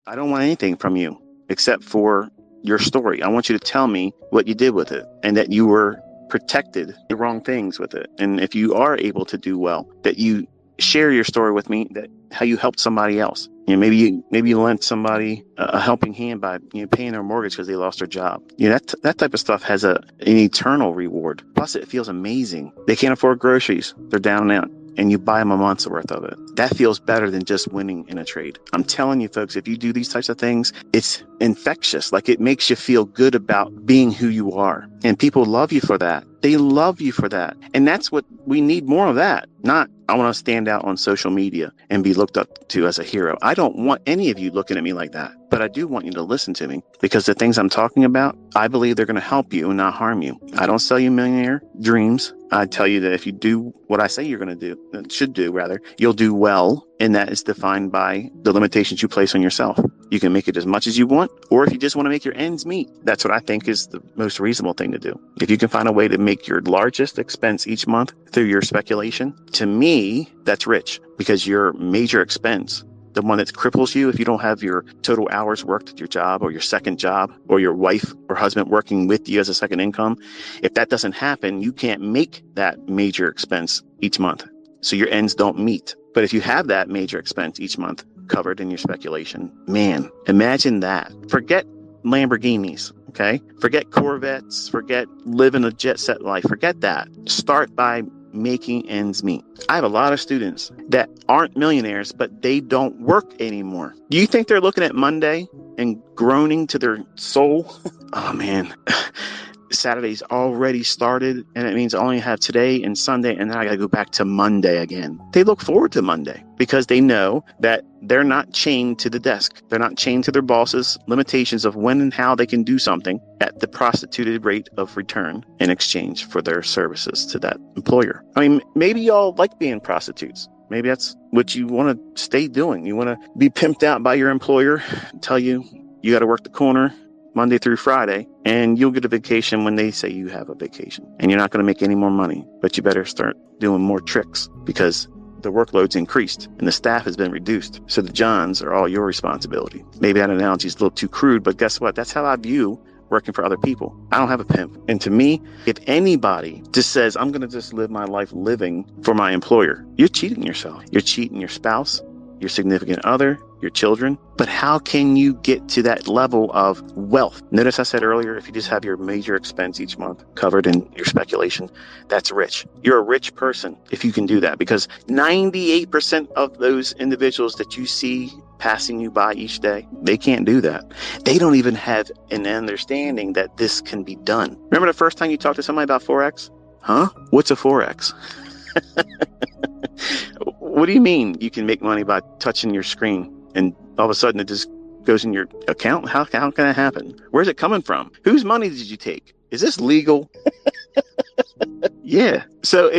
I don't want anything from you except for your story. I want you to tell me what you did with it and that you were protected the wrong things with it. And if you are able to do well, that you share your story with me, that how you helped somebody else. Maybe you lent somebody a helping hand by paying their mortgage because they lost their job. That type of stuff has an eternal reward. Plus, it feels amazing. They can't afford groceries. They're down and out. And you buy them a month's worth of it. That feels better than just winning in a trade. I'm telling you, folks, if you do these types of things, it's infectious. Like, it makes you feel good about being who you are. And people love you for that. They love you for that. And that's what we need, more of that. Not, I want to stand out on social media and be looked up to as a hero. I don't want any of you looking at me like that. But I do want you to listen to me, because the things I'm talking about, I believe they're going to help you and not harm you. I don't sell you millionaire dreams. I tell you that if you do what I say you're going to do, should do rather, you'll do well. And that is defined by the limitations you place on yourself. You can make it as much as you want, or if you just want to make your ends meet, that's what I think is the most reasonable thing to do. If you can find a way to make your largest expense each month through your speculation, to me, that's rich, because your major expense, the one that cripples you, if you don't have your total hours worked at your job or your second job, or your wife or husband working with you as a second income, if that doesn't happen, you can't make that major expense each month. So your ends don't meet. But if you have that major expense each month covered in your speculation, man, imagine that. Forget Lamborghinis, okay? Forget Corvettes, forget living a jet set life. Forget that. Start by making ends meet. I have a lot of students that aren't millionaires, but they don't work anymore. Do you think they're looking at Monday and groaning to their soul? Oh man, Saturday's already started, and it means I only have today and Sunday, and then I got to go back to Monday again. They look forward to Monday because they know that they're not chained to the desk. They're not chained to their boss's limitations of when and how they can do something at the prostituted rate of return in exchange for their services to that employer. I mean, maybe y'all like being prostitutes. Maybe that's what you want to stay doing. You want to be pimped out by your employer, tell you got to work the corner Monday through Friday, and you'll get a vacation when they say you have a vacation. And you're not going to make any more money, but you better start doing more tricks, because the workload's increased and the staff has been reduced. So the Johns are all your responsibility. Maybe that analogy is a little too crude, but guess what? That's how I view working for other people. I don't have a pimp. And to me, if anybody just says, I'm going to just live my life living for my employer, you're cheating yourself. You're cheating your spouse, your significant other, your children. But how can you get to that level of wealth? Notice I said earlier, if you just have your major expense each month covered in your speculation, that's rich. You're a rich person if you can do that, because 98% of those individuals that you see passing you by each day, they can't do that. They don't even have an understanding that this can be done. Remember the first time you talked to somebody about Forex? Huh? What's a Forex? What do you mean you can make money by touching your screen and all of a sudden it just goes in your account? How can that happen? Where's it coming from? Whose money did you take? Is this legal? Yeah. So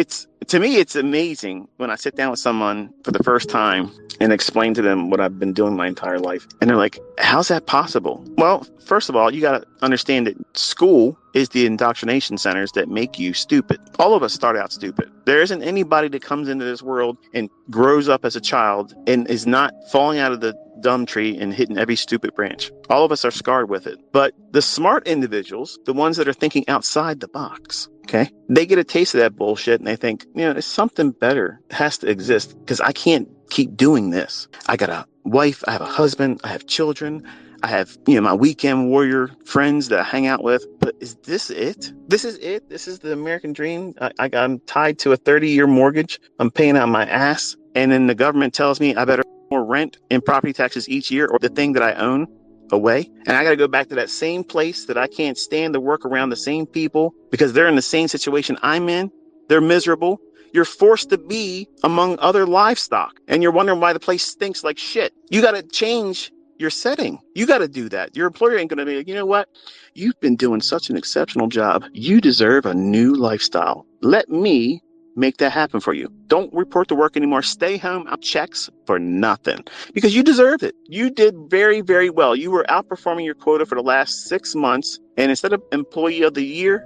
to me, it's amazing when I sit down with someone for the first time and explain to them what I've been doing my entire life. And they're like, how's that possible? Well, first of all, you got to understand that school is the indoctrination centers that make you stupid. All of us start out stupid. There isn't anybody that comes into this world and grows up as a child and is not falling out of the dumb tree and hitting every stupid branch. All of us are scarred with it. But the smart individuals, the ones that are thinking outside the box, okay, they get a taste of that bullshit and they think, there's something better has to exist, because I can't keep doing this. I got a wife, I have a husband, I have children, I have, my weekend warrior friends that I hang out with. But is this it? This is it? This is the American dream? I'm tied to a 30-year mortgage. I'm paying out my ass. And then the government tells me I better pay more rent and property taxes each year, or the thing that I own away. And I got to go back to that same place that I can't stand to work around the same people because they're in the same situation I'm in. They're miserable. You're forced to be among other livestock, and you're wondering why the place stinks like shit. You got to change your setting. You got to do that. Your employer ain't going to be like, you know what? You've been doing such an exceptional job. You deserve a new lifestyle. Let me make that happen for you. Don't report to work anymore. Stay home out checks for nothing, because you deserve it. You did very, very well. You were outperforming your quota for the last 6 months. And instead of employee of the year,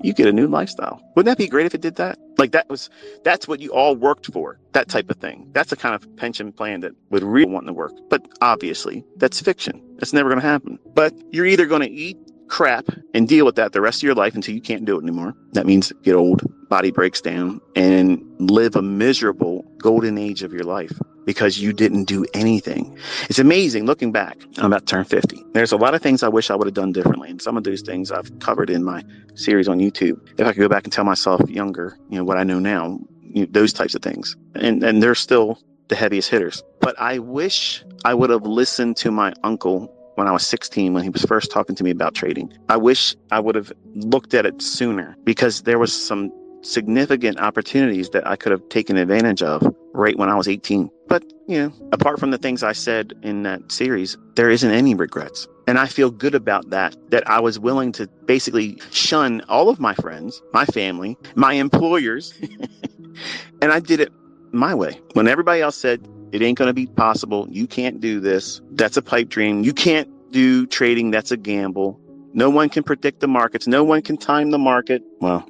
you get a new lifestyle. Wouldn't that be great if it did that? Like that's what you all worked for, that type of thing. That's the kind of pension plan that would really want to work. But obviously, that's fiction. That's never going to happen. But you're either going to eat crap and deal with that the rest of your life until you can't do it anymore. That means get old, body breaks down, and live a miserable golden age of your life because you didn't do anything. It's amazing looking back. I'm about to turn 50. There's a lot of things I wish I would have done differently. And some of those things I've covered in my series on YouTube. If I could go back and tell myself younger, what I know now, those types of things. And they're still the heaviest hitters. But I wish I would have listened to my uncle when I was 16, when he was first talking to me about trading. I wish I would have looked at it sooner, because there was some significant opportunities that I could have taken advantage of right when I was 18. But, apart from the things I said in that series, there isn't any regrets. And I feel good about that I was willing to basically shun all of my friends, my family, my employers. And I did it my way. When everybody else said, it ain't going to be possible, you can't do this, that's a pipe dream, you can't do trading, that's a gamble, no one can predict the markets, no one can time the market. Well,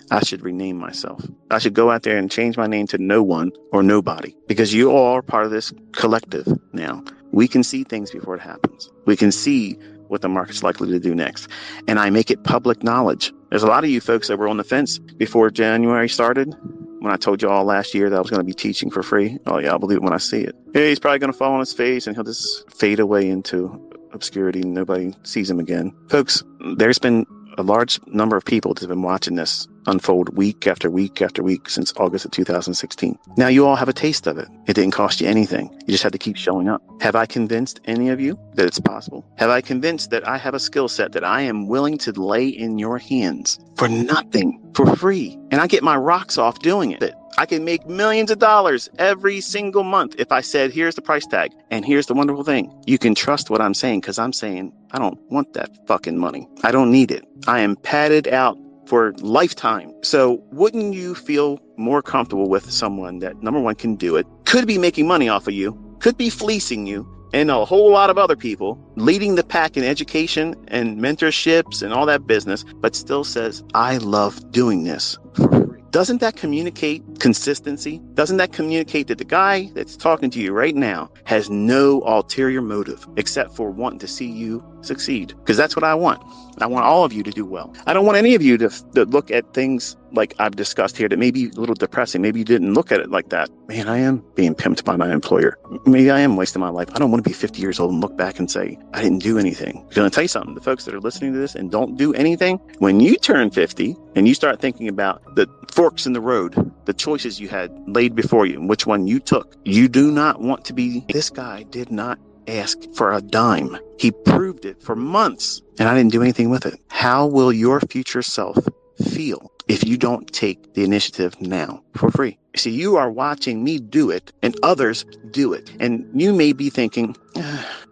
I should rename myself. I should go out there and change my name to No One or Nobody, because you all are part of this collective now. We can see things before it happens. We can see what the market's likely to do next. And I make it public knowledge. There's a lot of you folks that were on the fence before January started. When I told you all last year that I was going to be teaching for free, oh yeah, I'll believe it when I see it. Yeah, he's probably going to fall on his face and he'll just fade away into obscurity and nobody sees him again. Folks, there's been a large number of people that have been watching this unfold week after week after week since August of 2016. Now you all have a taste of it. It didn't cost you anything. You just had to keep showing up. Have I convinced any of you that it's possible? Have I convinced that I have a skill set that I am willing to lay in your hands for nothing, for free? And I get my rocks off doing it. I can make millions of dollars every single month if I said, here's the price tag. And here's the wonderful thing. You can trust what I'm saying, because I'm saying I don't want that fucking money. I don't need it. I am padded out for lifetime. So wouldn't you feel more comfortable with someone that, number one, can do it, could be making money off of you, could be fleecing you, and a whole lot of other people, leading the pack in education and mentorships and all that business, but still says, I love doing this for free? Doesn't that communicate consistency? Doesn't that communicate that the guy that's talking to you right now has no ulterior motive except for wanting to see you succeed? Because that's what I want. I want all of you to do well. I don't want any of you to look at things like I've discussed here that may be a little depressing. Maybe you didn't look at it like that. Man, I am being pimped by my employer. Maybe I am wasting my life. I don't want to be 50 years old and look back and say, I didn't do anything. I'm going to tell you something. The folks that are listening to this and don't do anything, when you turn 50 and you start thinking about the forks in the road, the choices you had laid before you and which one you took, you do not want to be, this guy did not ask for a dime. He proved it for months and I didn't do anything with it. How will your future self feel if you don't take the initiative now for free? See, you are watching me do it and others do it. And you may be thinking,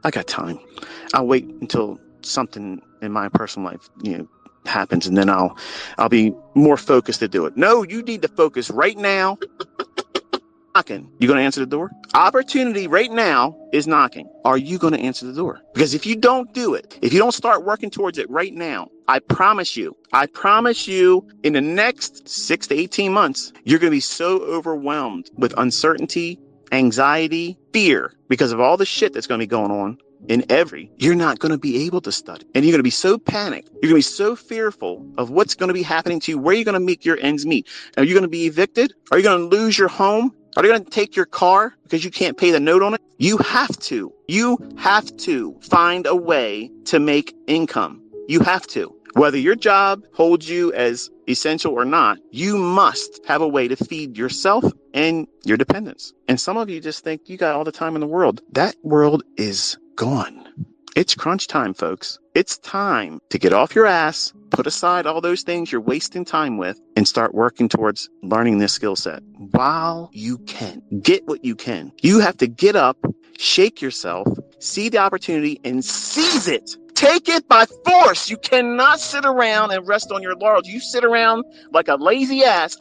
I got time. I'll wait until something in my personal life, happens, and then I'll be more focused to do it. No, you need to focus right now. Knocking. You going to answer the door? Opportunity right now is knocking. Are you going to answer the door? Because if you don't do it, if you don't start working towards it right now, I promise you in the next 6 to 18 months, you're going to be so overwhelmed with uncertainty, anxiety, fear, because of all the shit that's going to be going on you're not going to be able to study. And you're going to be so panicked. You're going to be so fearful of what's going to be happening to you, where you're going to make your ends meet. Are you going to be evicted? Are you going to lose your home? Are they going to take your car because you can't pay the note on it? You have to find a way to make income. You have to. Whether your job holds you as essential or not, you must have a way to feed yourself and your dependents. And some of you just think you got all the time in the world. That world is gone. It's crunch time, folks. It's time to get off your ass, put aside all those things you're wasting time with, and start working towards learning this skill set while you can. Get what you can. You have to get up, shake yourself, see the opportunity, and seize it. Take it by force. You cannot sit around and rest on your laurels. You sit around like a lazy ass,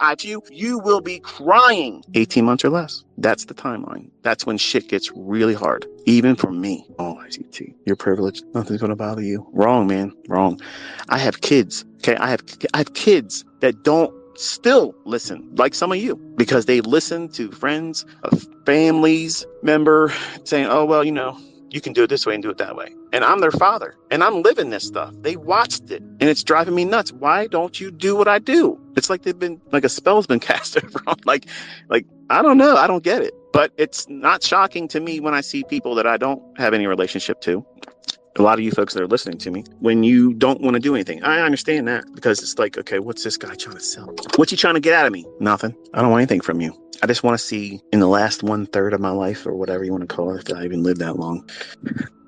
you will be crying. 18 months or less. That's the timeline. That's when shit ges really hard. Even for me. Oh, ICT. You're privileged. Nothing's going to bother you. Wrong, man. Wrong. I have kids. Okay. I have kids that don't still listen, like some of you, because they listen to friends, families member saying, oh, well, you can do it this way and do it that way. And I'm their father and I'm living this stuff. They watched it and it's driving me nuts. Why don't you do what I do? It's like they've been like a spell's been cast over on like, I don't know. I don't get it, but it's not shocking to me when I see people that I don't have any relationship to. A lot of you folks that are listening to me, when you don't want to do anything, I understand that, because it's like, okay, what's this guy trying to sell? What you trying to get out of me? Nothing. I don't want anything from you. I just want to see in the last 1/3 of my life, or whatever you want to call it, if I even lived that long,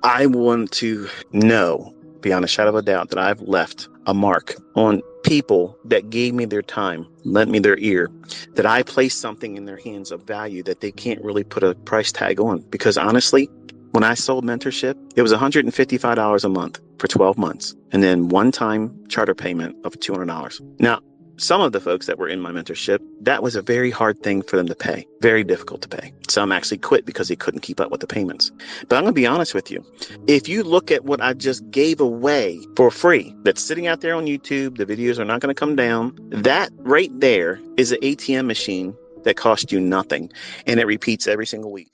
I want to know beyond a shadow of a doubt that I've left a mark on people that gave me their time, lent me their ear, that I placed something in their hands of value that they can't really put a price tag on. Because honestly, when I sold mentorship, it was $155 a month for 12 months. And then one-time charter payment of $200. Now, some of the folks that were in my mentorship, that was a very hard thing for them to pay. Very difficult to pay. Some actually quit because they couldn't keep up with the payments. But I'm going to be honest with you. If you look at what I just gave away for free, that's sitting out there on YouTube, the videos are not going to come down. That right there is an ATM machine that cost you nothing. And it repeats every single week.